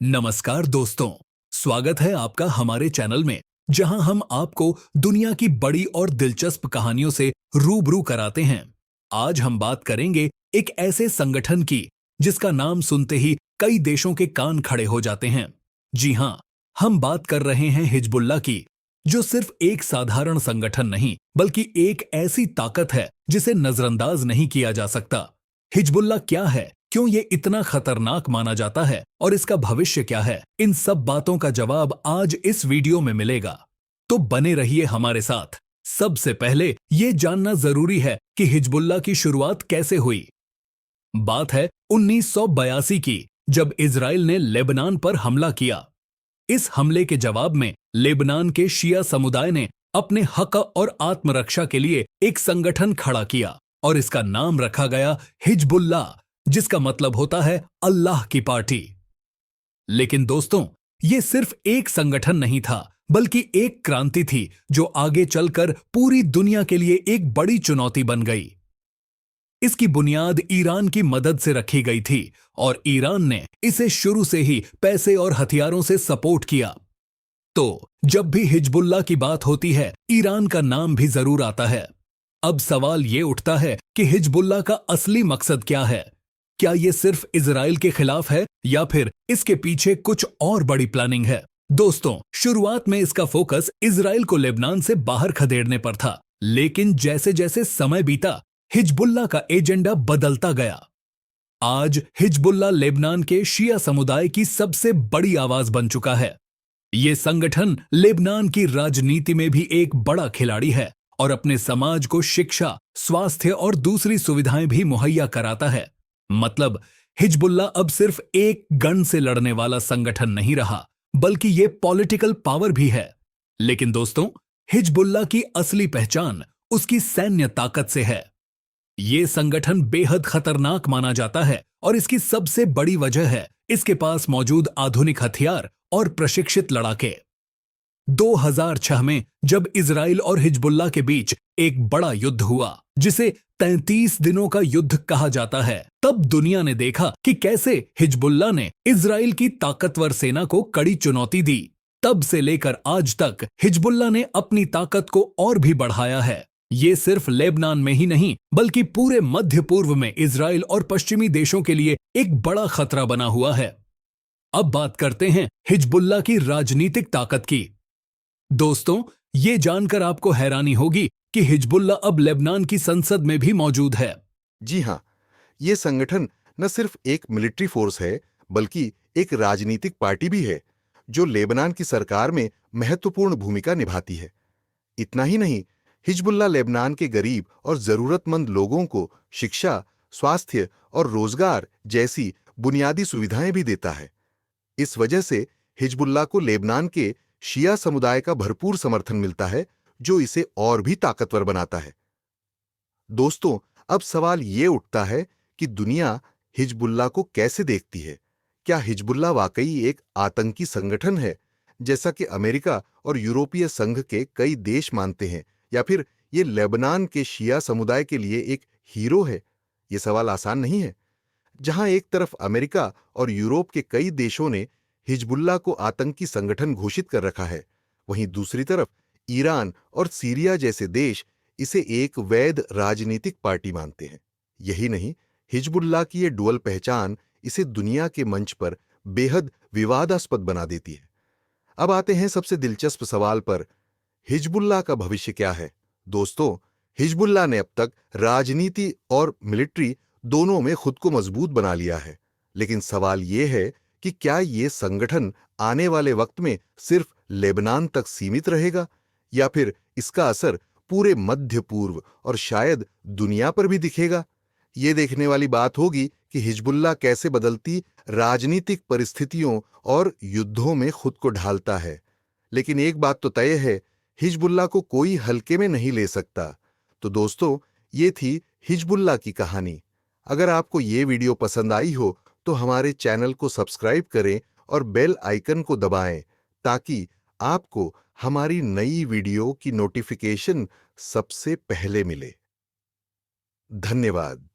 नमस्कार दोस्तों, स्वागत है आपका हमारे चैनल में जहां हम आपको दुनिया की बड़ी और दिलचस्प कहानियों से रूबरू कराते हैं। आज हम बात करेंगे एक ऐसे संगठन की जिसका नाम सुनते ही कई देशों के कान खड़े हो जाते हैं। जी हां, हम बात कर रहे हैं हिजबुल्लाह की, जो सिर्फ एक साधारण संगठन नहीं बल्कि एक ऐसी ताकत है जिसे नजरअंदाज नहीं किया जा सकता। हिजबुल्लाह क्या है, क्यों ये इतना खतरनाक माना जाता है और इसका भविष्य क्या है, इन सब बातों का जवाब आज इस वीडियो में मिलेगा। तो बने रहिए हमारे साथ। सबसे पहले ये जानना जरूरी है कि हिजबुल्लाह की शुरुआत कैसे हुई। बात है 1982 की, जब इजराइल ने लेबनान पर हमला किया। इस हमले के जवाब में लेबनान के शिया समुदाय ने अपने हक और आत्मरक्षा के लिए एक संगठन खड़ा किया और इसका नाम रखा गया हिजबुल्लाह, जिसका मतलब होता है अल्लाह की पार्टी। लेकिन दोस्तों, ये सिर्फ एक संगठन नहीं था, बल्कि एक क्रांति थी जो आगे चलकर पूरी दुनिया के लिए एक बड़ी चुनौती बन गई। इसकी बुनियाद ईरान की मदद से रखी गई थी और ईरान ने इसे शुरू से ही पैसे और हथियारों से सपोर्ट किया। तो जब भी हिजबुल्लाह की बात होती है, ईरान का नाम भी जरूर आता है। अब सवाल ये उठता है कि हिजबुल्लाह का असली मकसद क्या है। क्या ये सिर्फ इजराइल के खिलाफ है या फिर इसके पीछे कुछ और बड़ी प्लानिंग है। दोस्तों, शुरुआत में इसका फोकस इजराइल को लेबनान से बाहर खदेड़ने पर था, लेकिन जैसे जैसे समय बीता, हिजबुल्लाह का एजेंडा बदलता गया। आज हिजबुल्लाह लेबनान के शिया समुदाय की सबसे बड़ी आवाज बन चुका है। ये संगठन लेबनान की राजनीति में भी एक बड़ा खिलाड़ी है और अपने समाज को शिक्षा, स्वास्थ्य और दूसरी सुविधाएं भी मुहैया कराता है। मतलब, हिजबुल्लाह अब सिर्फ एक गन से लड़ने वाला संगठन नहीं रहा, बल्कि ये पॉलिटिकल पावर भी है। लेकिन दोस्तों, हिजबुल्लाह की असली पहचान उसकी सैन्य ताकत से है। ये संगठन बेहद खतरनाक माना जाता है और इसकी सबसे बड़ी वजह है इसके पास मौजूद आधुनिक हथियार और प्रशिक्षित लड़ाके। 2006 में जब इजराइल और हिजबुल्लाह के बीच एक बड़ा युद्ध हुआ, जिसे 33 दिनों का युद्ध कहा जाता है, तब दुनिया ने देखा कि कैसे हिजबुल्लाह ने इजराइल की ताकतवर सेना को कड़ी चुनौती दी। तब से लेकर आज तक हिजबुल्लाह ने अपनी ताकत को और भी बढ़ाया है। ये सिर्फ लेबनान में ही नहीं, बल्कि पूरे मध्य पूर्व में इजराइल और पश्चिमी देशों के लिए एक बड़ा खतरा बना हुआ है। अब बात करते हैं हिजबुल्लाह की राजनीतिक ताकत की। दोस्तों, ये जानकर आपको हैरानी होगी कि हिजबुल्लाह अब लेबनान की संसद में भी मौजूद है। जी हाँ, ये संगठन न सिर्फ एक मिलिट्री फोर्स है, बल्कि एक राजनीतिक पार्टी भी है, जो लेबनान की सरकार में महत्वपूर्ण भूमिका निभाती है। इतना ही नहीं, हिजबुल्लाह लेबनान के गरीब और जरूरतमंद लोगों को शिक्षा, स्वास्थ्य और रोजगार जैसी बुनियादी सुविधाएं भी देता है। इस वजह से हिजबुल्लाह को लेबनान के शिया समुदाय का भरपूर समर्थन मिलता है, जो इसे और भी ताकतवर बनाता है। दोस्तों, अब सवाल ये उठता है कि दुनिया हिजबुल्लाह को कैसे देखती है। क्या हिजबुल्लाह वाकई एक आतंकी संगठन है, जैसा कि अमेरिका और यूरोपीय संघ के कई देश मानते हैं, या फिर ये लेबनान के शिया समुदाय के लिए एक हीरो है? ये सवाल आसान नहीं है। जहां एक तरफ अमेरिका और यूरोप के कई देशों ने हिजबुल्लाह को आतंकी संगठन घोषित कर रखा है, वहीं दूसरी तरफ ईरान और सीरिया जैसे देश इसे एक वैध राजनीतिक पार्टी मानते हैं। यही नहीं, हिजबुल्लाह की ये डुअल पहचान इसे दुनिया के मंच पर बेहद विवादास्पद बना देती है। अब आते हैं सबसे दिलचस्प सवाल पर, हिजबुल्लाह का भविष्य क्या है? दोस्तों, हिजबुल्लाह ने अब तक राजनीति और मिलिट्री दोनों में खुद को मजबूत बना लिया है, लेकिन सवाल यह है कि क्या ये संगठन आने वाले वक्त में सिर्फ लेबनान तक सीमित रहेगा, या फिर इसका असर पूरे मध्य पूर्व और शायद दुनिया पर भी दिखेगा? ये देखने वाली बात होगी कि हिजबुल्लाह कैसे बदलती राजनीतिक परिस्थितियों और युद्धों में खुद को ढालता है। लेकिन एक बात तो तय है, हिजबुल्लाह को कोई हल्के में नहीं ले सकता। तो दोस्तों, ये थी हिजबुल्लाह की कहानी। अगर आपको ये वीडियो पसंद आई हो तो हमारे चैनल को सब्सक्राइब करें और बेल आइकन को दबाएं, ताकि आपको हमारी नई वीडियो की नोटिफिकेशन सबसे पहले मिले। धन्यवाद।